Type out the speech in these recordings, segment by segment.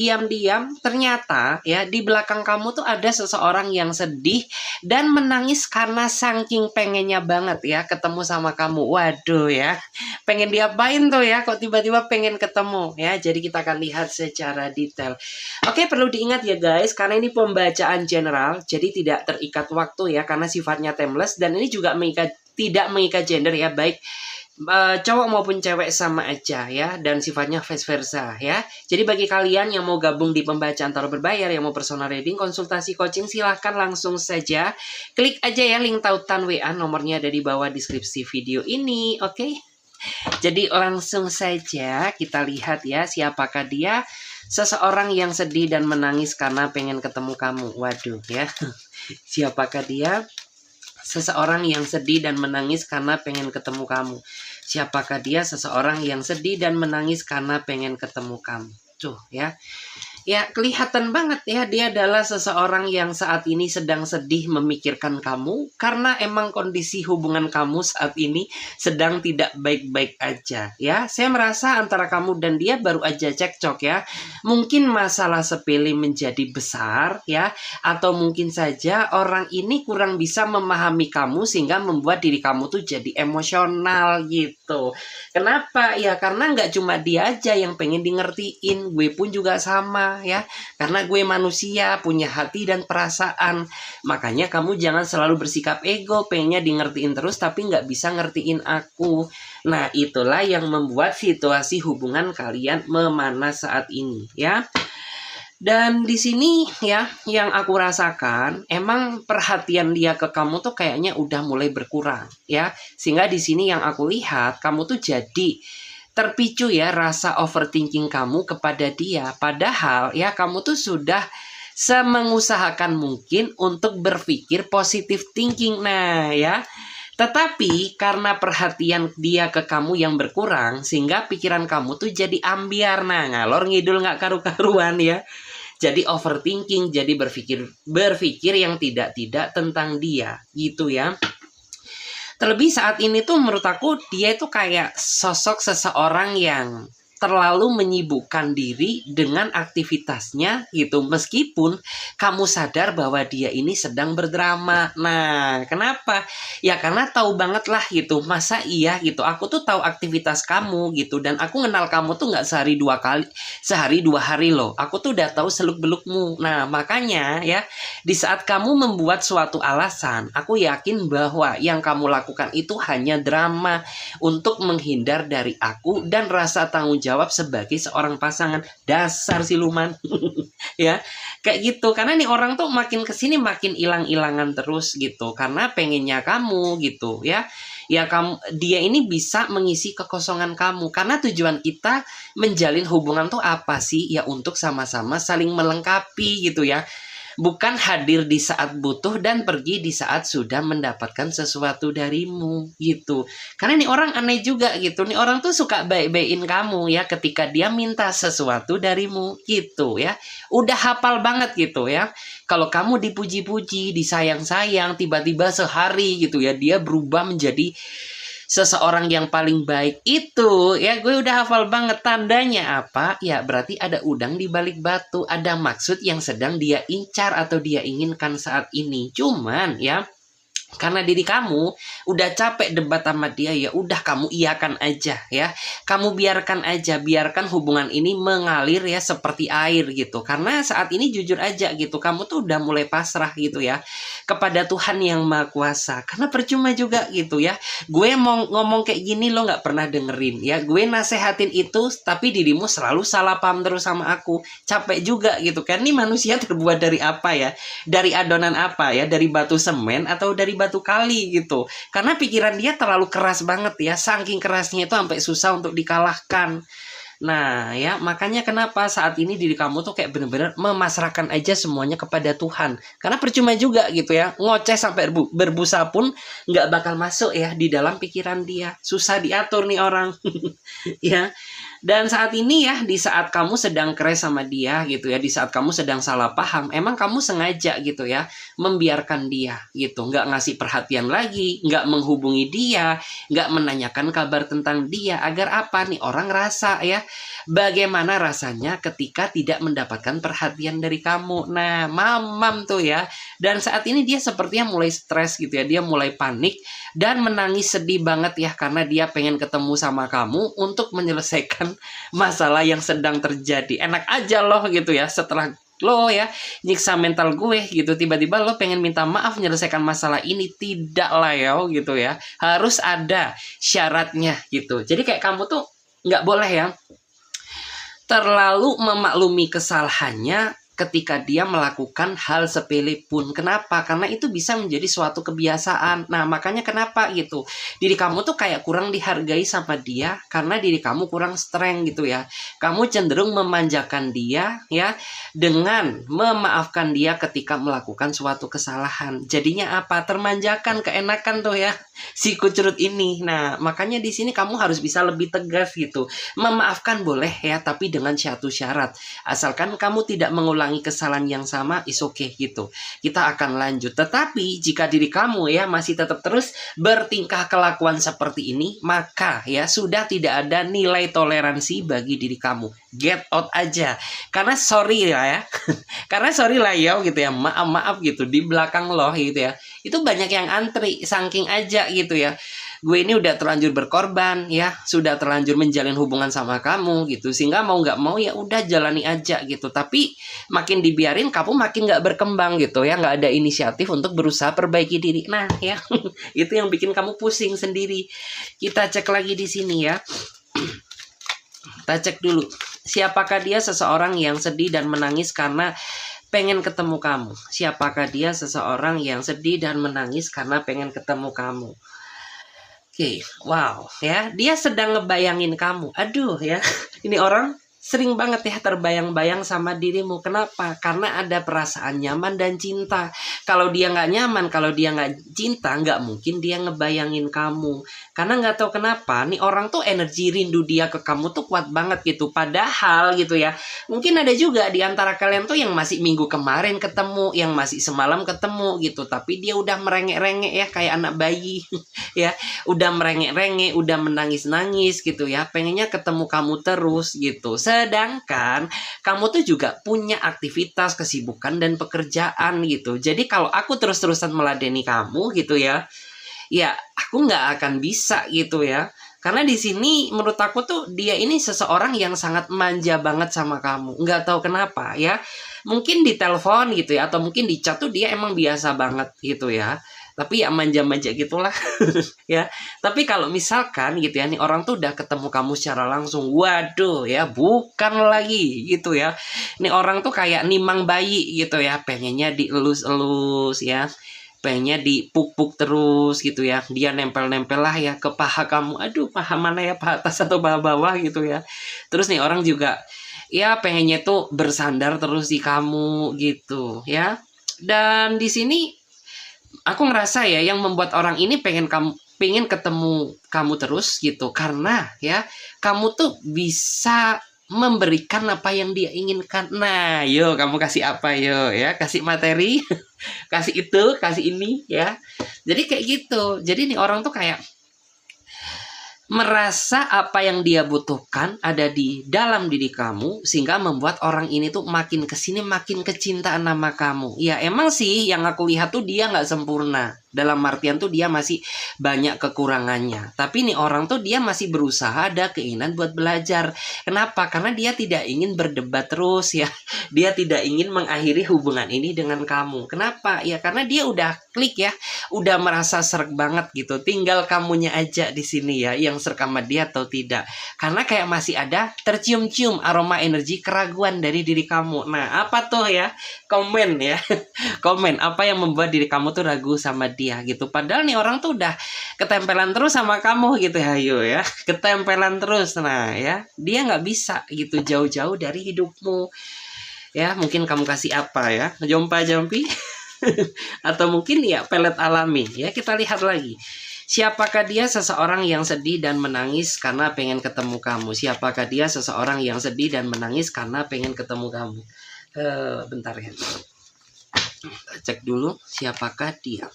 diam-diam ternyata ya di belakang kamu tuh ada seseorang yang sedih dan menangis karena saking pengennya banget ya ketemu sama kamu. Waduh ya, pengen diapain tuh ya kok tiba-tiba pengen ketemu ya. Jadi kita akan lihat secara detail. Oke, perlu diingat ya guys, karena ini pembacaan general, jadi tidak terikat waktu ya, karena sifatnya timeless dan ini juga tidak mengikat gender ya, baik cowok maupun cewek sama aja ya, dan sifatnya vice versa ya. Jadi bagi kalian yang mau gabung di pembacaan tarot berbayar, yang mau personal reading, konsultasi coaching, silahkan langsung saja klik aja ya link tautan WA, nomornya ada di bawah deskripsi video ini. Oke, jadi langsung saja kita lihat ya, siapakah dia. Seseorang yang sedih dan menangis karena pengen ketemu kamu. Waduh ya, siapakah dia? Seseorang yang sedih dan menangis karena pengen ketemu kamu. Siapakah dia? Seseorang yang sedih dan menangis karena pengen ketemu kamu. Tuh ya. Ya kelihatan banget ya, dia adalah seseorang yang saat ini sedang sedih memikirkan kamu. Karena emang kondisi hubungan kamu saat ini sedang tidak baik-baik aja ya. Saya merasa antara kamu dan dia baru aja cekcok ya. Mungkin masalah sepele menjadi besar ya. Atau mungkin saja orang ini kurang bisa memahami kamu sehingga membuat diri kamu tuh jadi emosional gitu. Kenapa? Ya karena nggak cuma dia aja yang pengen di ngertiin, gue pun juga sama ya. Karena gue manusia, punya hati dan perasaan. Makanya kamu jangan selalu bersikap ego, pengennya di ngertiin terus tapi nggak bisa ngertiin aku. Nah itulah yang membuat situasi hubungan kalian memanas saat ini ya. Dan di sini ya, yang aku rasakan, emang perhatian dia ke kamu tuh kayaknya udah mulai berkurang ya. Sehingga di sini yang aku lihat, kamu tuh jadi terpicu ya rasa overthinking kamu kepada dia. Padahal ya kamu tuh sudah semengusahakan mungkin untuk berpikir positive thinking. Nah ya, tetapi karena perhatian dia ke kamu yang berkurang, sehingga pikiran kamu tuh jadi ambiar. Nah, ngalor ngidul nggak karu-karuan ya. Jadi overthinking, jadi berpikir yang tidak-tidak tentang dia, gitu ya. Terlebih saat ini tuh menurut aku dia itu kayak sosok seseorang yang terlalu menyibukkan diri dengan aktivitasnya gitu. Meskipun kamu sadar bahwa dia ini sedang berdrama. Nah, kenapa? Ya karena tahu banget lah gitu. Masa iya gitu. Aku tuh tahu aktivitas kamu gitu. Dan aku kenal kamu tuh nggak sehari dua hari loh. Aku tuh udah tahu seluk-belukmu. Nah, makanya ya di saat kamu membuat suatu alasan, aku yakin bahwa yang kamu lakukan itu hanya drama untuk menghindar dari aku dan rasa tanggung jawab sebagai seorang pasangan. Dasar siluman. Ya kayak gitu. Karena nih orang tuh makin kesini makin hilang-hilangan terus gitu, karena pengennya kamu gitu ya. Ya dia ini bisa mengisi kekosongan kamu. Karena tujuan kita menjalin hubungan tuh apa sih? Ya untuk sama-sama saling melengkapi gitu ya. Bukan hadir di saat butuh dan pergi di saat sudah mendapatkan sesuatu darimu gitu. Karena nih orang aneh juga gitu. Nih orang tuh suka baik-baikin kamu ya ketika dia minta sesuatu darimu gitu ya. Udah hafal banget gitu ya. Kalau kamu dipuji-puji, disayang-sayang, tiba-tiba sehari gitu ya dia berubah menjadi seseorang yang paling baik itu ya, gue udah hafal banget. Tandanya apa? Ya berarti ada udang di balik batu, ada maksud yang sedang dia incar atau dia inginkan saat ini. Cuman ya karena diri kamu udah capek debat sama dia, ya udah kamu iyakan aja ya. Kamu biarkan aja, biarkan hubungan ini mengalir ya seperti air gitu. Karena saat ini jujur aja gitu, kamu tuh udah mulai pasrah gitu ya kepada Tuhan yang Maha Kuasa. Karena percuma juga gitu ya. Gue mau ngomong kayak gini lo nggak pernah dengerin ya. Gue nasehatin itu tapi dirimu selalu salah paham terus sama aku. Capek juga gitu kan. Ini manusia terbuat dari apa ya? Dari adonan apa ya? Dari batu semen atau dari batu kali gitu. Karena pikiran dia terlalu keras banget ya. Saking kerasnya itu sampai susah untuk dikalahkan. Nah ya makanya kenapa saat ini diri kamu tuh kayak bener-bener memasrahkan aja semuanya kepada Tuhan. Karena percuma juga gitu ya. Ngoceh sampai berbusa pun nggak bakal masuk ya di dalam pikiran dia. Susah diatur nih orang. Ya. Dan saat ini ya, di saat kamu sedang crash sama dia gitu ya, di saat kamu sedang salah paham, emang kamu sengaja gitu ya, membiarkan dia gitu, nggak ngasih perhatian lagi, nggak menghubungi dia, nggak menanyakan kabar tentang dia, agar apa nih orang rasa ya, bagaimana rasanya ketika tidak mendapatkan perhatian dari kamu. Nah, mamam tuh ya. Dan saat ini dia sepertinya mulai stres gitu ya, dia mulai panik dan menangis sedih banget ya, karena dia pengen ketemu sama kamu untuk menyelesaikan masalah yang sedang terjadi. Enak aja loh gitu ya, setelah lo ya nyiksa mental gue gitu, tiba-tiba lo pengen minta maaf menyelesaikan masalah ini. Tidak lah ya gitu ya, harus ada syaratnya gitu. Jadi kayak kamu tuh nggak boleh ya terlalu memaklumi kesalahannya ketika dia melakukan hal sepele pun. Kenapa? Karena itu bisa menjadi suatu kebiasaan. Nah, makanya kenapa gitu. Diri kamu tuh kayak kurang dihargai sama dia karena diri kamu kurang strength gitu ya. Kamu cenderung memanjakan dia ya dengan memaafkan dia ketika melakukan suatu kesalahan. Jadinya apa? Termanjakan, keenakan tuh ya si kucurut ini. Nah, makanya di sini kamu harus bisa lebih tegas gitu. Memaafkan boleh ya, tapi dengan satu syarat. Asalkan kamu tidak mengulangi kesalahan yang sama, is okay gitu. Kita akan lanjut. Tetapi jika diri kamu ya masih tetap terus bertingkah kelakuan seperti ini, maka ya sudah tidak ada nilai toleransi bagi diri kamu. Get out aja. Karena sorry ya. Karena sorry lah ya gitu ya. Maaf gitu di belakang lo gitu ya. Itu banyak yang antri saking aja gitu ya. Gue ini udah terlanjur berkorban ya, sudah terlanjur menjalin hubungan sama kamu gitu, sehingga mau nggak mau ya udah jalani aja gitu. Tapi makin dibiarin kamu makin nggak berkembang gitu ya, nggak ada inisiatif untuk berusaha perbaiki diri. Nah ya itu yang bikin kamu pusing sendiri. Kita cek lagi di sini ya. Kita cek dulu, siapakah dia? Seseorang yang sedih dan menangis karena pengen ketemu kamu. Siapakah dia? Seseorang yang sedih dan menangis karena pengen ketemu kamu. Oke, wow ya, dia sedang ngebayangin kamu. Aduh ya, ini orang sering banget ya terbayang-bayang sama dirimu. Kenapa? Karena ada perasaan nyaman dan cinta. Kalau dia nggak nyaman, kalau dia nggak cinta, nggak mungkin dia ngebayangin kamu. Karena nggak tahu kenapa, nih orang tuh energi rindu dia ke kamu tuh kuat banget gitu. Padahal gitu ya, mungkin ada juga di antara kalian tuh yang masih minggu kemarin ketemu, yang masih semalam ketemu gitu. Tapi dia udah merengek-rengek ya, kayak anak bayi ya. Udah merengek-rengek, udah menangis-nangis gitu ya. Pengennya ketemu kamu terus gitu. Sedangkan kamu tuh juga punya aktivitas, kesibukan, dan pekerjaan gitu. Jadi kalau aku terus-terusan meladeni kamu gitu ya, ya aku nggak akan bisa gitu ya. Karena di sini menurut aku tuh dia ini seseorang yang sangat manja banget sama kamu. Nggak tahu kenapa ya. Mungkin di telepon gitu ya, atau mungkin di chat tuh dia emang biasa banget gitu ya. Tapi ya manja-manja gitulah ya. Tapi kalau misalkan gitu ya, nih orang tuh udah ketemu kamu secara langsung, waduh ya, bukan lagi gitu ya. Nih orang tuh kayak nimang bayi gitu ya, pengennya dielus-elus ya, pengennya dipuk-puk terus gitu ya. Dia nempel-nempel lah ya ke paha kamu. Aduh, paha mana ya, paha atas atau paha bawah gitu ya. Terus nih orang juga ya pengennya tuh bersandar terus di kamu gitu ya. Dan di sini aku ngerasa ya yang membuat orang ini pengen ketemu kamu terus gitu, karena ya kamu tuh bisa memberikan apa yang dia inginkan. Nah, yo kamu kasih apa yo ya, kasih materi, kasih itu, kasih ini ya. Jadi kayak gitu. Jadi nih orang tuh kayak merasa apa yang dia butuhkan ada di dalam diri kamu, sehingga membuat orang ini tuh makin kesini makin kecintaan sama kamu. Ya emang sih yang aku lihat tuh dia nggak sempurna. Dalam artian tuh dia masih banyak kekurangannya. Tapi nih orang tuh dia masih berusaha, ada keinginan buat belajar. Kenapa? Karena dia tidak ingin berdebat terus ya. Dia tidak ingin mengakhiri hubungan ini dengan kamu. Kenapa? Ya karena dia udah klik ya. Udah merasa sreg banget gitu. Tinggal kamunya aja di sini ya yang sreg sama dia atau tidak. Karena kayak masih ada tercium-cium aroma energi keraguan dari diri kamu. Nah, apa tuh ya? Komen ya. Komen apa yang membuat diri kamu tuh ragu sama dia gitu. Padahal nih orang tuh udah ketempelan terus sama kamu gitu ya, ayo ya, ketempelan terus. Nah ya, dia nggak bisa gitu jauh-jauh dari hidupmu ya. Mungkin kamu kasih apa ya, jompa-jompi atau mungkin ya pelet alami ya. Kita lihat lagi Siapakah dia? Seseorang yang sedih dan menangis karena pengen ketemu kamu. Siapakah dia? Seseorang yang sedih dan menangis karena pengen ketemu kamu. Bentar ya. Cek dulu siapakah dia.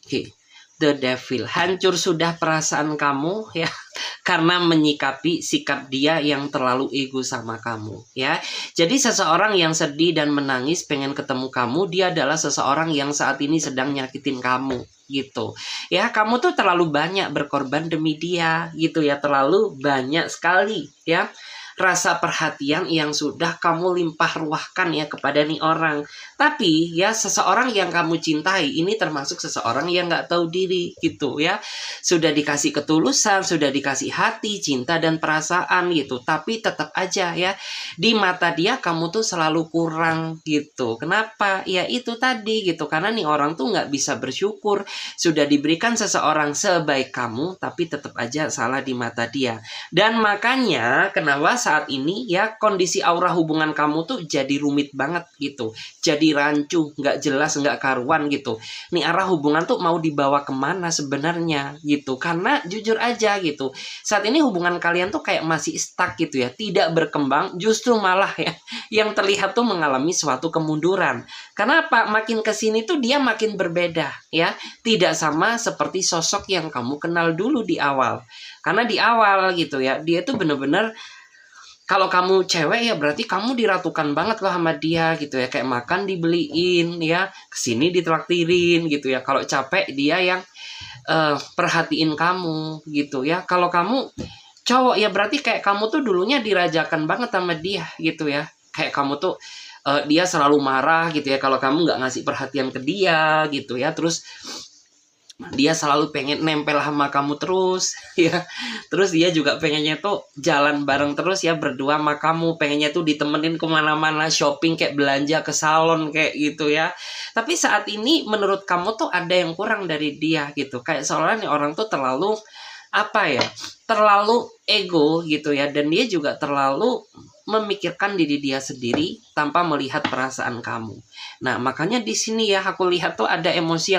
Oke. The Devil. Hancur sudah perasaan kamu ya karena menyikapi sikap dia yang terlalu ego sama kamu ya. Jadi seseorang yang sedih dan menangis pengen ketemu kamu, dia adalah seseorang yang saat ini sedang nyakitin kamu gitu. Ya, kamu tuh terlalu banyak berkorban demi dia gitu ya, terlalu banyak sekali ya rasa perhatian yang sudah kamu limpah ruahkan ya kepada nih orang. Tapi ya seseorang yang kamu cintai ini termasuk seseorang yang nggak tahu diri gitu ya. Sudah dikasih ketulusan, sudah dikasih hati, cinta dan perasaan gitu. Tapi tetap aja ya di mata dia kamu tuh selalu kurang gitu. Kenapa? Ya itu tadi gitu. Karena nih orang tuh nggak bisa bersyukur. Sudah diberikan seseorang sebaik kamu tapi tetap aja salah di mata dia. Dan makanya kenapa saat ini ya kondisi aura hubungan kamu tuh jadi rumit banget gitu, jadi rancu, nggak jelas, nggak karuan gitu. Nih arah hubungan tuh mau dibawa kemana sebenarnya gitu, karena jujur aja gitu saat ini hubungan kalian tuh kayak masih stuck gitu ya, tidak berkembang, justru malah ya yang terlihat tuh mengalami suatu kemunduran. Kenapa? Makin kesini tuh dia makin berbeda ya, tidak sama seperti sosok yang kamu kenal dulu di awal. Karena di awal gitu ya dia tuh bener-bener, kalau kamu cewek ya berarti kamu diratukan banget loh sama dia gitu ya. Kayak makan dibeliin ya, kesini ditraktirin gitu ya. Kalau capek dia yang perhatiin kamu gitu ya. Kalau kamu cowok ya berarti kayak kamu tuh dulunya dirajakan banget sama dia gitu ya. Kayak kamu tuh dia selalu marah gitu ya kalau kamu nggak ngasih perhatian ke dia gitu ya. Terus dia selalu pengen nempel sama kamu terus ya. Terus dia juga pengennya tuh jalan bareng terus ya, berdua sama kamu, pengennya tuh ditemenin kemana-mana, shopping kayak belanja ke salon kayak gitu ya. Tapi saat ini menurut kamu tuh ada yang kurang dari dia gitu. Kayak seolah nih orang tuh terlalu apa ya, terlalu ego gitu ya. Dan dia juga terlalu memikirkan diri dia sendiri tanpa melihat perasaan kamu. Nah, makanya di sini ya aku lihat tuh ada emosi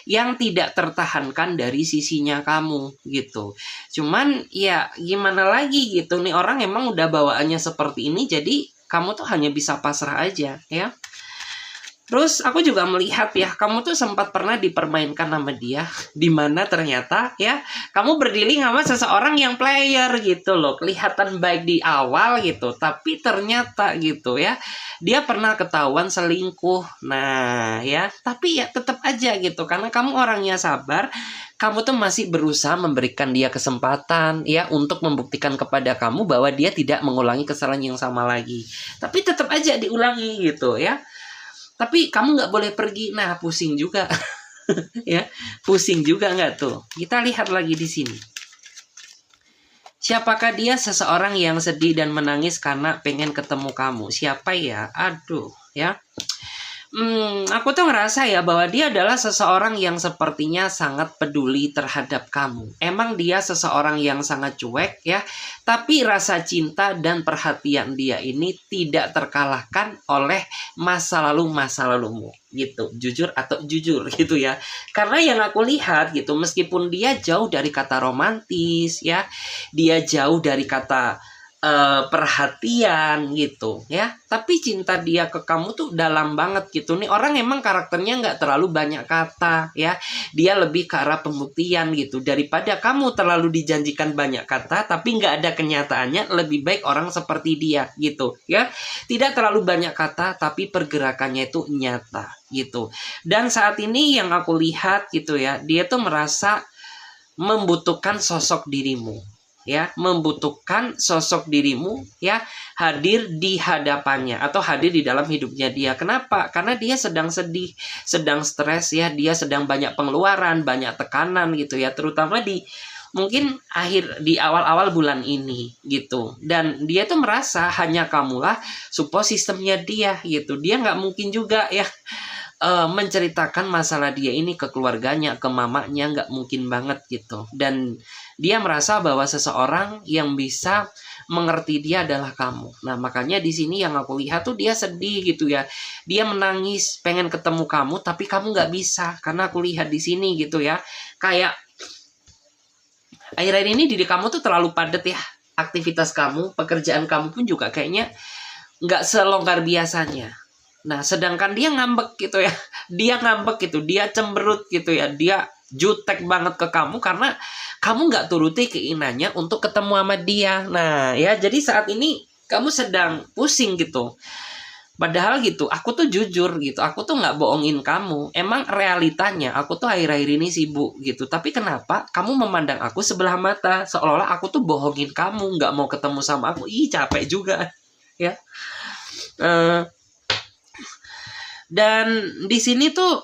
yang tidak tertahankan dari sisinya kamu gitu. Cuman ya gimana lagi gitu, nih orang emang udah bawaannya seperti ini, jadi kamu tuh hanya bisa pasrah aja ya. Terus aku juga melihat ya, kamu tuh sempat pernah dipermainkan sama dia, dimana ternyata ya kamu berdealing sama seseorang yang player gitu loh. Kelihatan baik di awal gitu, tapi ternyata gitu ya dia pernah ketahuan selingkuh. Nah ya, tapi ya tetap aja gitu, karena kamu orangnya sabar, kamu tuh masih berusaha memberikan dia kesempatan ya untuk membuktikan kepada kamu bahwa dia tidak mengulangi kesalahan yang sama lagi. Tapi tetap aja diulangi gitu ya. Tapi kamu nggak boleh pergi. Nah, pusing juga. Ya, pusing juga nggak tuh? Kita lihat lagi di sini. Siapakah dia? Seseorang yang sedih dan menangis karena pengen ketemu kamu. Siapa ya? Aduh, ya. Aku tuh ngerasa ya bahwa dia adalah seseorang yang sepertinya sangat peduli terhadap kamu. Emang dia seseorang yang sangat cuek ya, tapi rasa cinta dan perhatian dia ini tidak terkalahkan oleh masa lalumu gitu. Jujur atau jujur gitu ya. Karena yang aku lihat gitu, meskipun dia jauh dari kata romantis ya, dia jauh dari kata perhatian gitu ya, tapi cinta dia ke kamu tuh dalam banget gitu. Nih orang emang karakternya nggak terlalu banyak kata ya, dia lebih ke arah pembuktian gitu. Daripada kamu terlalu dijanjikan banyak kata tapi nggak ada kenyataannya, lebih baik orang seperti dia gitu ya, tidak terlalu banyak kata tapi pergerakannya itu nyata gitu. Dan saat ini yang aku lihat gitu ya, dia tuh merasa membutuhkan sosok dirimu ya, membutuhkan sosok dirimu ya hadir di hadapannya atau hadir di dalam hidupnya dia. Kenapa? Karena dia sedang sedih, sedang stres ya, dia sedang banyak pengeluaran, banyak tekanan gitu ya, terutama di mungkin di awal-awal bulan ini gitu. Dan dia tuh merasa hanya kamulah support sistemnya dia gitu. Dia nggak mungkin juga ya menceritakan masalah dia ini ke keluarganya, ke mamanya, nggak mungkin banget gitu. Dan dia merasa bahwa seseorang yang bisa mengerti dia adalah kamu. Nah, makanya di sini yang aku lihat tuh dia sedih gitu ya. Dia menangis, pengen ketemu kamu, tapi kamu nggak bisa. Karena aku lihat di sini gitu ya. Kayak akhir-akhir ini diri kamu tuh terlalu padat ya. Aktivitas kamu, pekerjaan kamu pun juga kayaknya nggak selonggar biasanya. Nah, sedangkan dia ngambek gitu ya. Dia ngambek gitu, dia cemberut gitu ya. Dia jutek banget ke kamu karena kamu nggak turuti keinginannya untuk ketemu sama dia. Nah, ya jadi saat ini kamu sedang pusing gitu. Padahal gitu, aku tuh jujur gitu. Aku tuh nggak bohongin kamu. Emang realitanya, aku tuh akhir-akhir ini sibuk gitu. Tapi kenapa kamu memandang aku sebelah mata? Seolah-olah aku tuh bohongin kamu, nggak mau ketemu sama aku. Ih, capek juga. Ya. Eh, dan di sini tuh,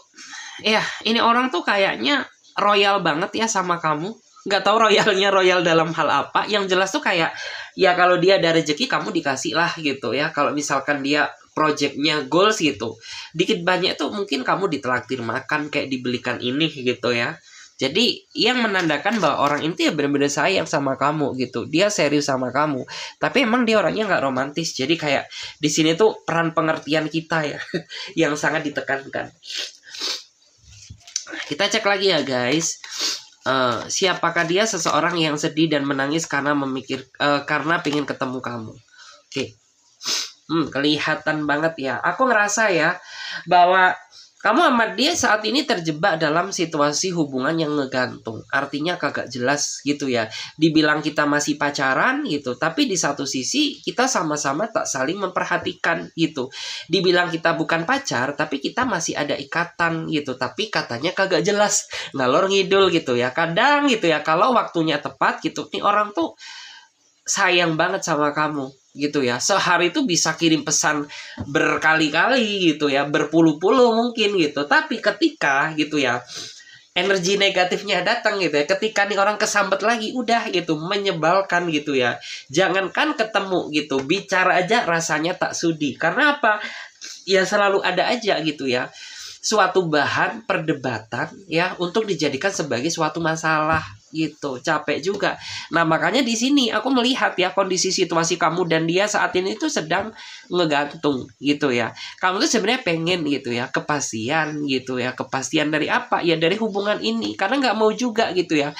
ya ini orang tuh kayaknya royal banget ya sama kamu. Nggak tahu royalnya royal dalam hal apa. Yang jelas tuh kayak, ya kalau dia ada rezeki kamu dikasih lah gitu ya. Kalau misalkan dia projectnya goals gitu, dikit banyak tuh mungkin kamu ditraktir makan, kayak dibelikan ini gitu ya. Jadi yang menandakan bahwa orang itu ya benar-benar sayang sama kamu gitu. Dia serius sama kamu. Tapi emang dia orangnya nggak romantis. Jadi kayak di sini tuh peran pengertian kita ya yang sangat ditekankan. Kita cek lagi ya guys. Siapakah dia? Seseorang yang sedih dan menangis karena karena pengen ketemu kamu. Oke. Kelihatan banget ya. Aku ngerasa ya bahwa kamu sama dia saat ini terjebak dalam situasi hubungan yang ngegantung. Artinya kagak jelas gitu ya. Dibilang kita masih pacaran gitu, tapi di satu sisi kita sama-sama tak saling memperhatikan gitu. Dibilang kita bukan pacar, tapi kita masih ada ikatan gitu. Tapi katanya kagak jelas, ngalor ngidul gitu ya. Kadang gitu ya, kalau waktunya tepat gitu, nih orang tuh sayang banget sama kamu gitu ya. Sehari itu bisa kirim pesan berkali-kali gitu ya, berpuluh-puluh mungkin gitu. Tapi ketika gitu ya energi negatifnya datang gitu ya, ketika nih orang kesambet lagi, udah gitu, menyebalkan gitu ya. Jangankan ketemu gitu, bicara aja rasanya tak sudi. Karena apa? Ya selalu ada aja gitu ya suatu bahan perdebatan ya untuk dijadikan sebagai suatu masalah gitu. Capek juga. Nah, makanya di sini aku melihat ya kondisi situasi kamu dan dia saat ini itu sedang ngegantung gitu ya. Kamu tuh sebenarnya pengen gitu ya kepastian gitu ya. Kepastian dari apa? Ya dari hubungan ini. Karena nggak mau juga gitu ya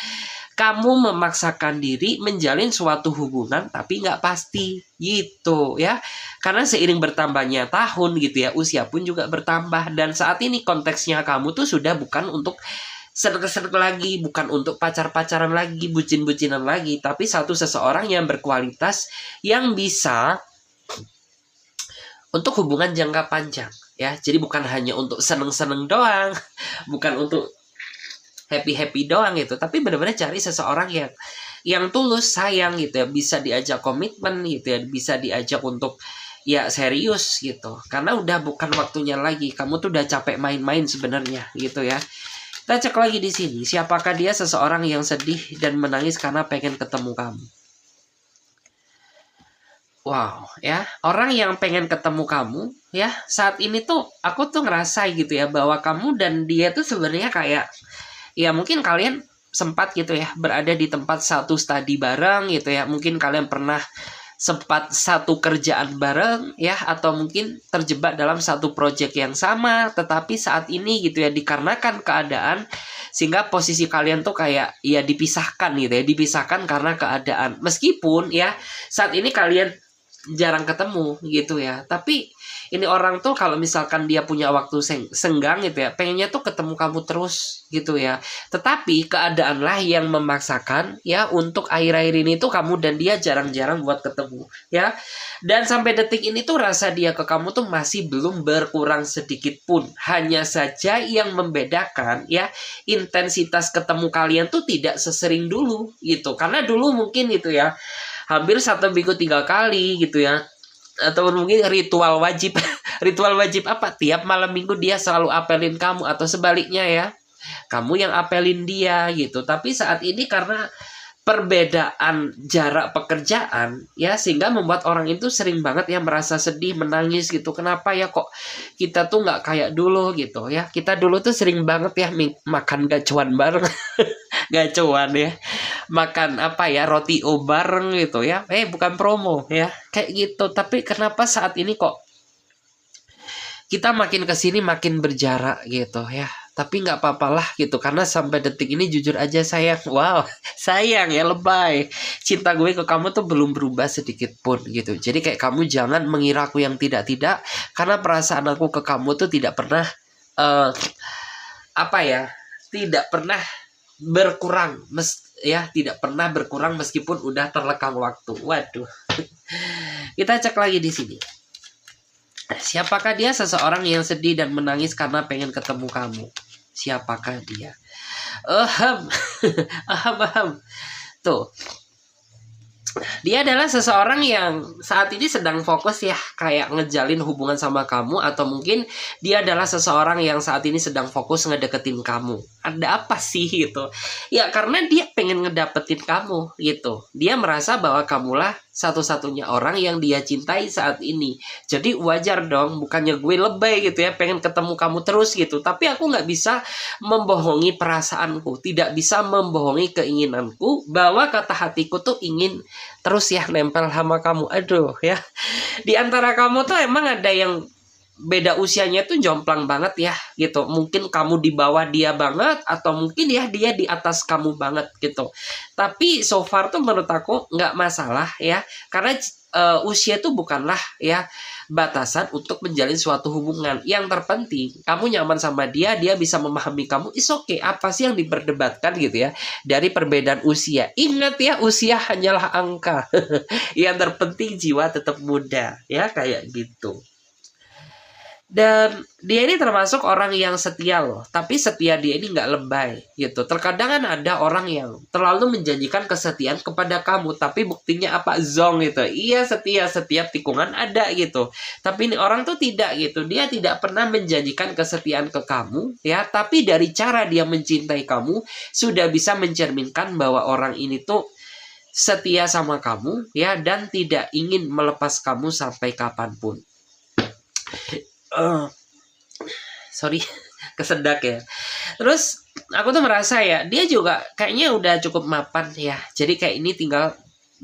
kamu memaksakan diri menjalin suatu hubungan tapi nggak pasti gitu ya. Karena seiring bertambahnya tahun gitu ya, usia pun juga bertambah. Dan saat ini konteksnya kamu tuh sudah bukan untuk seneng-seneng lagi, bukan untuk pacar-pacaran lagi, bucin-bucinan lagi, tapi seseorang yang berkualitas, yang bisa untuk hubungan jangka panjang ya. Jadi bukan hanya untuk seneng-seneng doang, bukan untuk happy-happy doang gitu, tapi benar-benar cari seseorang yang tulus sayang gitu ya, bisa diajak komitmen gitu ya, bisa diajak untuk ya serius gitu. Karena udah bukan waktunya lagi. Kamu tuh udah capek main-main sebenarnya gitu ya. Kita cek lagi di sini, siapakah dia? Seseorang yang sedih dan menangis karena pengen ketemu kamu. Wow, ya, orang yang pengen ketemu kamu ya, saat ini tuh aku tuh ngerasa gitu ya bahwa kamu dan dia tuh sebenarnya kayak, ya mungkin kalian sempat gitu ya berada di tempat satu studi bareng gitu ya. Mungkin kalian pernah sempat satu kerjaan bareng ya, atau mungkin terjebak dalam satu proyek yang sama. Tetapi saat ini gitu ya, dikarenakan keadaan sehingga posisi kalian tuh kayak ya dipisahkan gitu ya, dipisahkan karena keadaan. Meskipun ya saat ini kalian jarang ketemu gitu ya, tapi ini orang tuh kalau misalkan dia punya waktu senggang gitu ya, pengennya tuh ketemu kamu terus gitu ya. Tetapi keadaanlah yang memaksakan ya untuk akhir-akhir ini tuh kamu dan dia jarang-jarang buat ketemu ya. Dan sampai detik ini tuh rasa dia ke kamu tuh masih belum berkurang sedikit pun. Hanya saja yang membedakan ya, intensitas ketemu kalian tuh tidak sesering dulu gitu. Karena dulu mungkin gitu ya, hampir 1 minggu 3 kali gitu ya. Atau mungkin ritual wajib. Ritual wajib apa? Tiap malam minggu dia selalu apelin kamu, atau sebaliknya ya, kamu yang apelin dia gitu. Tapi saat ini karena perbedaan jarak pekerjaan ya, sehingga membuat orang itu sering banget ya merasa sedih, menangis gitu. Kenapa ya kok kita tuh nggak kayak dulu gitu ya. Kita dulu tuh sering banget ya makan gacuan bareng. Gacuan ya, makan apa ya, roti o bareng gitu ya. Bukan promo ya, kayak gitu. Tapi kenapa saat ini kok kita makin kesini makin berjarak gitu ya. Tapi nggak apa-apalah gitu, karena sampai detik ini jujur aja sayang. Wow, sayang ya, lebay. Cinta gue ke kamu tuh belum berubah sedikit pun gitu. Jadi kayak kamu jangan mengira aku yang tidak-tidak, karena perasaan aku ke kamu tuh tidak pernah apa ya, tidak pernah berkurang, tidak pernah berkurang meskipun udah terlekang waktu. Waduh. Kita cek lagi di sini. Siapakah dia? Seseorang yang sedih dan menangis karena pengen ketemu kamu. Siapakah dia? Aham. Tuh. Dia adalah seseorang yang saat ini sedang fokus ya, kayak ngejalin hubungan sama kamu, atau mungkin dia adalah seseorang yang saat ini sedang fokus ngedeketin kamu. Ada apa sih gitu? Ya karena dia pengen ngedapetin kamu gitu. Dia merasa bahwa kamulah satu-satunya orang yang dia cintai saat ini. Jadi wajar dong, bukannya gue lebay gitu ya, pengen ketemu kamu terus gitu. Tapi aku nggak bisa membohongi perasaanku, tidak bisa membohongi keinginanku, bahwa kata hatiku tuh ingin terus ya nempel sama kamu. Aduh ya, di antara kamu tuh emang ada yang beda usianya tuh jomplang banget ya gitu. Mungkin kamu di bawah dia banget, atau mungkin ya dia di atas kamu banget gitu. Tapi so far tuh menurut aku nggak masalah ya, karena usia tuh bukanlah ya batasan untuk menjalin suatu hubungan. Yang terpenting kamu nyaman sama dia, dia bisa memahami kamu, is okay. Apa sih yang diperdebatkan gitu ya dari perbedaan usia? Ingat ya, usia hanyalah angka. Yang terpenting jiwa tetap muda ya, kayak gitu. Dan dia ini termasuk orang yang setia loh. Tapi setia dia ini nggak lebay gitu. Terkadang kan ada orang yang terlalu menjanjikan kesetiaan kepada kamu, tapi buktinya apa? Zong gitu. Iya setia, setiap tikungan ada gitu. Tapi ini orang tuh tidak gitu. Dia tidak pernah menjanjikan kesetiaan ke kamu ya. Tapi dari cara dia mencintai kamu sudah bisa mencerminkan bahwa orang ini tuh setia sama kamu ya, dan tidak ingin melepas kamu sampai kapanpun. Sorry, kesedak ya. Terus aku tuh merasa ya, dia juga kayaknya udah cukup mapan ya. Jadi kayak ini tinggal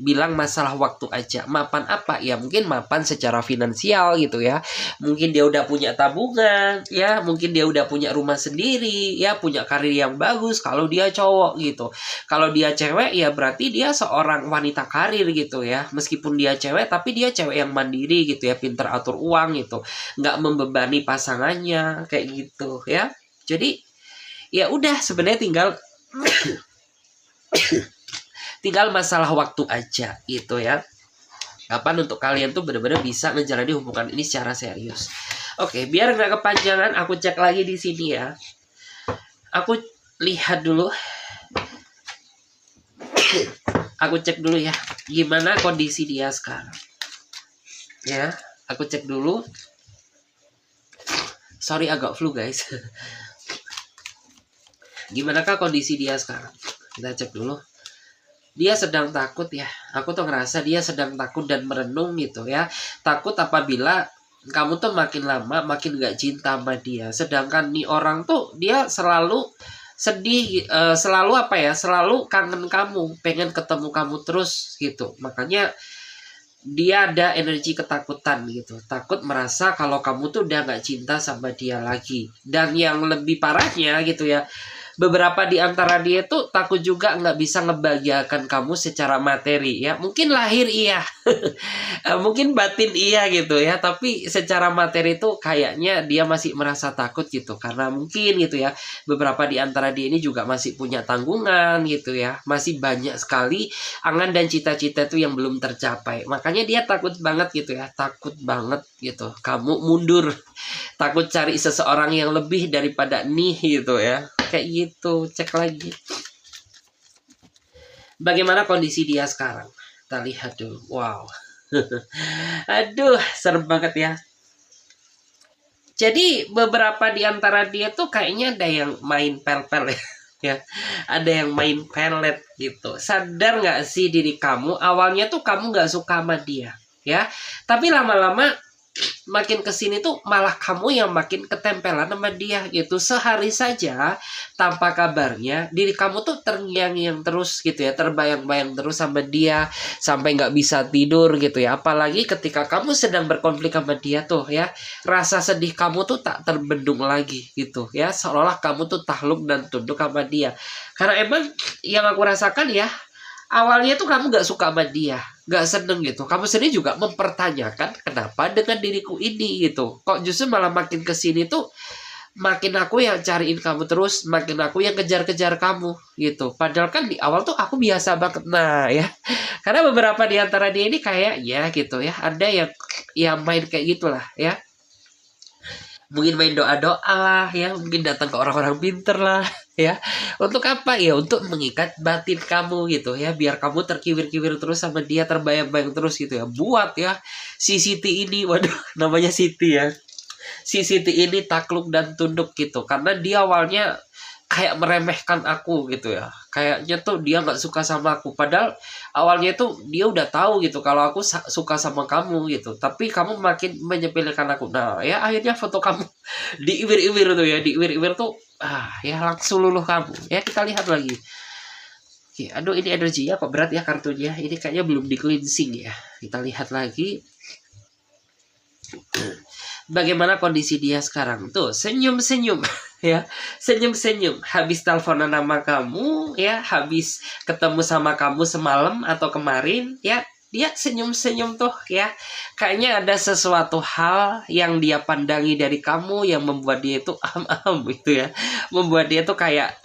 bilang masalah waktu aja. Mapan apa? Ya mungkin mapan secara finansial gitu ya. Mungkin dia udah punya tabungan ya, mungkin dia udah punya rumah sendiri ya, punya karir yang bagus kalau dia cowok gitu. Kalau dia cewek ya berarti dia seorang wanita karir gitu ya. Meskipun dia cewek, tapi dia cewek yang mandiri gitu ya, pinter atur uang gitu, nggak membebani pasangannya kayak gitu ya. Jadi ya udah, sebenarnya tinggal masalah waktu aja gitu ya. Kapan untuk kalian tuh benar-benar bisa menjalani hubungan ini secara serius. Oke, biar nggak kepanjangan, aku cek lagi di sini ya. Aku lihat dulu. Aku cek dulu ya, gimana kondisi dia sekarang. Ya, aku cek dulu. Sorry agak flu guys. Gimanakah kondisi dia sekarang? Kita cek dulu. Dia sedang takut ya. Aku tuh ngerasa dia sedang takut dan merenung gitu ya. Takut apabila kamu tuh makin lama makin gak cinta sama dia. Sedangkan nih orang tuh dia selalu sedih, selalu apa ya, selalu kangen kamu, pengen ketemu kamu terus gitu. Makanya dia ada energi ketakutan gitu. Takut merasa kalau kamu tuh udah gak cinta sama dia lagi. Dan yang lebih parahnya gitu ya, beberapa di antara dia tuh takut juga nggak bisa ngebahagiakan kamu secara materi ya. Mungkin lahir iya, mungkin batin iya gitu ya. Tapi secara materi tuh kayaknya dia masih merasa takut gitu. Karena mungkin gitu ya, beberapa di antara dia ini juga masih punya tanggungan gitu ya. Masih banyak sekali angan dan cita-cita tuh yang belum tercapai. Makanya dia takut banget gitu ya. Takut banget gitu kamu mundur. Takut cari seseorang yang lebih daripada nih gitu ya. Kayak gitu. Cek lagi bagaimana kondisi dia sekarang. Kita lihat dulu. Wow. Aduh, serem banget ya. Jadi beberapa di antara dia tuh kayaknya ada yang main pel-pel ya. Ada yang main pelet gitu. Sadar gak sih diri kamu, awalnya tuh kamu gak suka sama dia ya. Tapi lama-lama makin kesini tuh malah kamu yang makin ketempelan sama dia gitu. Sehari saja tanpa kabarnya diri kamu tuh terngiang-ngiang terus gitu ya, terbayang-bayang terus sama dia sampai nggak bisa tidur gitu ya. Apalagi ketika kamu sedang berkonflik sama dia tuh ya, rasa sedih kamu tuh tak terbendung lagi gitu ya, seolah kamu tuh takluk dan tunduk sama dia. Karena emang yang aku rasakan ya, awalnya tuh kamu gak suka sama dia, gak seneng gitu. Kamu sendiri juga mempertanyakan kenapa dengan diriku ini gitu. Kok justru malah makin kesini tuh makin aku yang cariin kamu terus, makin aku yang kejar-kejar kamu gitu. Padahal kan di awal tuh aku biasa banget. Nah ya, karena beberapa di antara dia ini kayak ya gitu ya, ada yang main kayak gitulah ya. Mungkin main doa-doa lah ya, mungkin datang ke orang-orang pinter lah ya. Untuk apa ya? Untuk mengikat batin kamu gitu ya, biar kamu terkiwir-kiwir terus sama dia, terbayang-bayang terus gitu ya. Buat ya si Siti ini, waduh namanya Siti ya, si Siti ini takluk dan tunduk gitu, karena dia awalnya kayak meremehkan aku gitu ya, kayaknya tuh dia nggak suka sama aku, padahal awalnya tuh dia udah tahu gitu kalau aku suka sama kamu gitu, tapi kamu makin menyepelekan aku. Nah ya akhirnya foto kamu diiwir-iwir tuh ya, diiwir-iwir tuh ya langsung luluh kamu ya. Kita lihat lagi. Oke, aduh ini energinya kok berat ya kartunya, ini kayaknya belum di cleansing ya. Kita lihat lagi bagaimana kondisi dia sekarang. Tuh senyum-senyum ya, senyum-senyum. Habis teleponan sama kamu ya, habis ketemu sama kamu semalam atau kemarin ya, dia senyum-senyum tuh ya. Kayaknya ada sesuatu hal yang dia pandangi dari kamu yang membuat dia itu gitu ya, membuat dia tuh kayak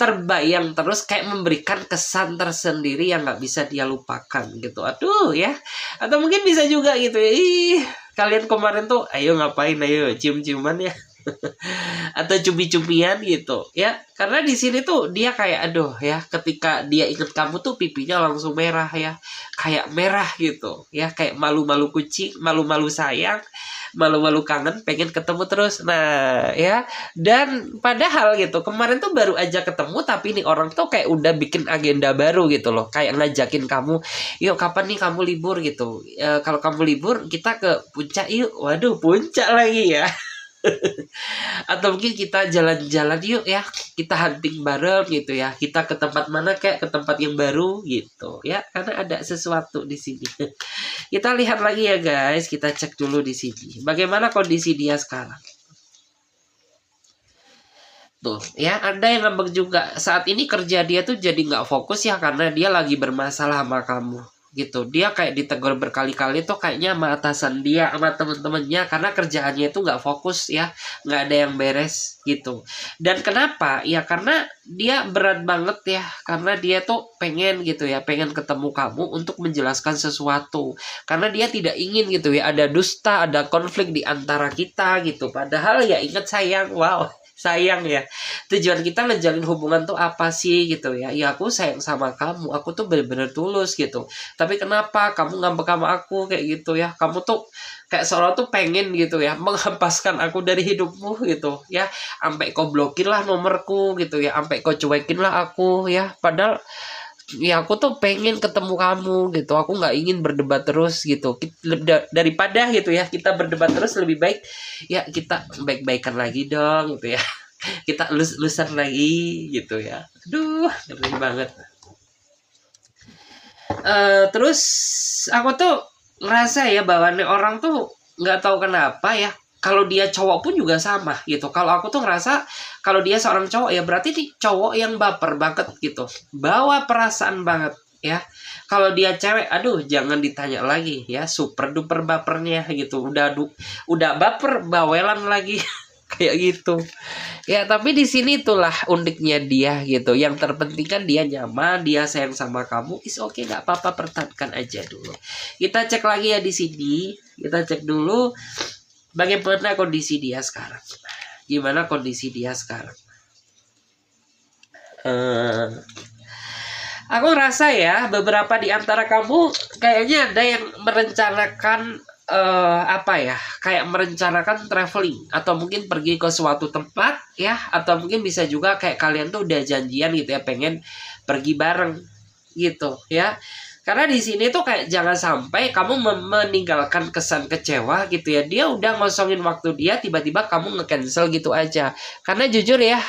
terbayang terus, kayak memberikan kesan tersendiri yang nggak bisa dia lupakan gitu. Aduh ya, atau mungkin bisa juga gitu ya, ih kalian kemarin tuh ayo ngapain, ayo cium-ciuman ya atau cumi-cumian gitu ya. Karena di sini tuh dia kayak aduh ya, ketika dia inget kamu tuh pipinya langsung merah ya, kayak merah gitu ya, kayak malu-malu kucing, malu-malu sayang, malu-malu kangen, pengen ketemu terus. Nah ya, dan padahal gitu kemarin tuh baru aja ketemu, tapi nih orang tuh kayak udah bikin agenda baru gitu loh, kayak ngajakin kamu, yuk kapan nih kamu libur gitu, kalau kamu libur kita ke puncak yuk. Waduh, puncak lagi ya. Atau mungkin kita jalan-jalan yuk ya, kita hunting bareng gitu ya, kita ke tempat mana, kayak ke tempat yang baru gitu ya, karena ada sesuatu di sini. Kita lihat lagi ya guys, kita cek dulu di sini bagaimana kondisi dia sekarang. Tuh ya, ada yang ngambek juga saat ini, kerja dia tuh jadi nggak fokus ya, karena dia lagi bermasalah sama kamu gitu. Dia kayak ditegur berkali-kali tuh kayaknya sama atasan dia, sama temen-temennya, karena kerjaannya itu nggak fokus ya, nggak ada yang beres gitu. Dan kenapa ya, karena dia berat banget ya, karena dia tuh pengen gitu ya, pengen ketemu kamu untuk menjelaskan sesuatu, karena dia tidak ingin gitu ya ada dusta, ada konflik di antara kita gitu. Padahal ya ingat sayang, wow sayang ya, tujuan kita ngejalin hubungan tuh apa sih gitu ya. Ya aku sayang sama kamu, aku tuh bener-bener tulus gitu, tapi kenapa kamu ngambek sama aku kayak gitu ya. Kamu tuh kayak seolah tuh pengen gitu ya menghempaskan aku dari hidupmu gitu ya, sampai kau blokir lah nomorku gitu ya, sampai kau cuekin lah aku ya. Padahal ya aku tuh pengen ketemu kamu gitu, aku nggak ingin berdebat terus gitu. Daripada gitu ya kita berdebat terus, lebih baik ya kita baik-baikan lagi dong gitu ya, kita lulusan lagi gitu ya. Aduh ngeri banget. Terus aku tuh ngerasa ya bahwa nih orang tuh nggak tahu kenapa ya, kalau dia cowok pun juga sama gitu. Kalau aku tuh ngerasa kalau dia seorang cowok ya berarti nih cowok yang baper banget gitu, bawa perasaan banget ya. Kalau dia cewek, aduh jangan ditanya lagi ya, super duper bapernya gitu. Udah baper bawelan lagi kayak gitu ya. Tapi di sini itulah uniknya dia gitu, yang terpenting kan dia nyaman, dia sayang sama kamu, is oke, nggak apa-apa, pertahankan aja dulu. Kita cek lagi ya di sini, kita cek dulu bagaimana kondisi dia sekarang. Gimana kondisi dia sekarang? Aku rasa ya beberapa di antara kamu kayaknya ada yang merencanakan apa ya, kayak merencanakan traveling, atau mungkin pergi ke suatu tempat ya, atau mungkin bisa juga kayak kalian tuh udah janjian gitu ya, pengen pergi bareng gitu ya. Karena di sini tuh kayak jangan sampai kamu meninggalkan kesan kecewa gitu ya. Dia udah ngosongin waktu dia, tiba-tiba kamu nge-cancel gitu aja. Karena jujur ya,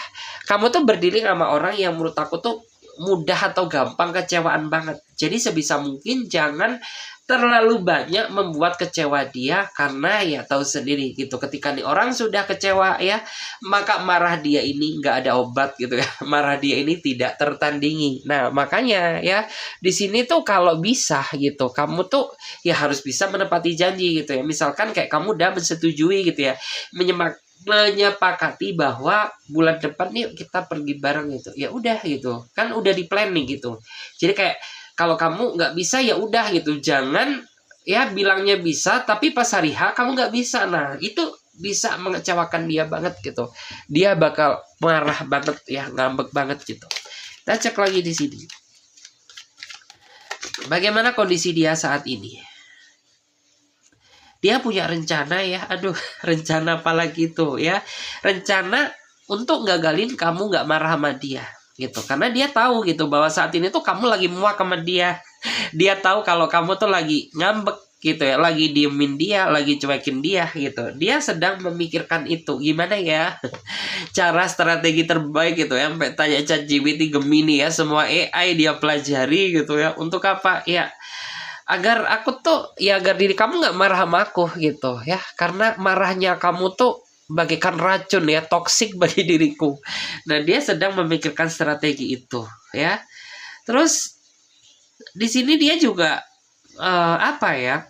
kamu tuh berdiri sama orang yang menurut aku tuh mudah atau gampang kecewaan banget. Jadi sebisa mungkin jangan terlalu banyak membuat kecewa dia, karena ya tahu sendiri gitu, ketika nih orang sudah kecewa ya, maka marah dia ini nggak ada obat gitu ya. Marah dia ini tidak tertandingi. Nah makanya ya, di sini tuh kalau bisa gitu, kamu tuh ya harus bisa menepati janji gitu ya. Misalkan kayak kamu udah menyetujui gitu ya, menyepakati bahwa bulan depan nih kita pergi bareng gitu. Ya udah gitu. Kan udah di planning gitu. Jadi kayak kalau kamu nggak bisa ya udah gitu. Jangan ya bilangnya bisa tapi pas hari H kamu nggak bisa. Nah itu bisa mengecewakan dia banget gitu. Dia bakal marah banget ya, ngambek banget gitu. Kita cek lagi di sini. Bagaimana kondisi dia saat ini? Dia punya rencana ya, aduh, rencana apa lagi tuh ya? Rencana untuk gagalin kamu nggak marah sama dia gitu. Karena dia tahu gitu bahwa saat ini tuh kamu lagi muak sama dia. Dia tahu kalau kamu tuh lagi ngambek gitu ya, lagi diemin dia, lagi cuekin dia gitu. Dia sedang memikirkan itu. Gimana ya cara strategi terbaik gitu ya, sampai tanya ChatGPT, Gemini ya, semua AI dia pelajari gitu ya. Untuk apa? Ya agar aku tuh ya, agar diri kamu nggak marah sama aku gitu ya. Karena marahnya kamu tuh bagaikan racun ya, toksik bagi diriku. Nah dia sedang memikirkan strategi itu ya. Terus di sini dia juga apa ya,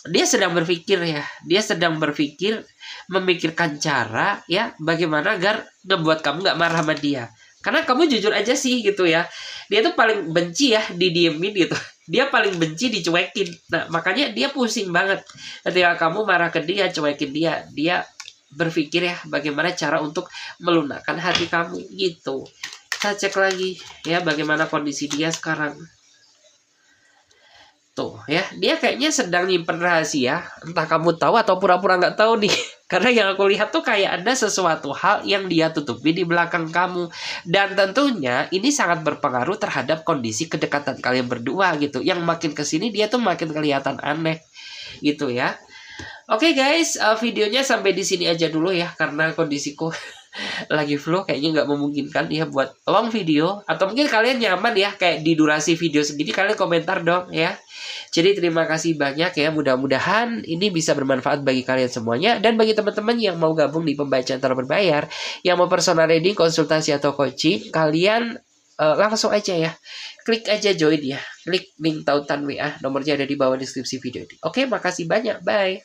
dia sedang berpikir ya, dia sedang berpikir memikirkan cara ya bagaimana agar ngebuat kamu nggak marah sama dia. Karena kamu jujur aja sih gitu ya, dia tuh paling benci ya didiemin gitu. Dia paling benci dicuekin. Nah makanya dia pusing banget ketika kamu marah ke dia, cuekin dia. Dia berpikir ya bagaimana cara untuk melunakkan hati kamu gitu. Kita cek lagi ya bagaimana kondisi dia sekarang. Tuh ya, dia kayaknya sedang nyimpen rahasia. Entah kamu tahu atau pura-pura nggak tahu nih. Karena yang aku lihat tuh kayak ada sesuatu hal yang dia tutupi di belakang kamu. Dan tentunya ini sangat berpengaruh terhadap kondisi kedekatan kalian berdua gitu. Yang makin kesini dia tuh makin kelihatan aneh gitu ya. Oke guys, videonya sampai di sini aja dulu ya. Karena kondisiku lagi flow, kayaknya nggak memungkinkan ya buat long video. Atau mungkin kalian nyaman ya kayak di durasi video segini, kalian komentar dong ya. Jadi terima kasih banyak ya, mudah-mudahan ini bisa bermanfaat bagi kalian semuanya. Dan bagi teman-teman yang mau gabung di pembacaan tarot berbayar, yang mau personal reading, konsultasi atau coaching, kalian langsung aja ya, klik aja join ya, klik link tautan WA, nomornya ada di bawah deskripsi video ini. Oke, makasih banyak, bye.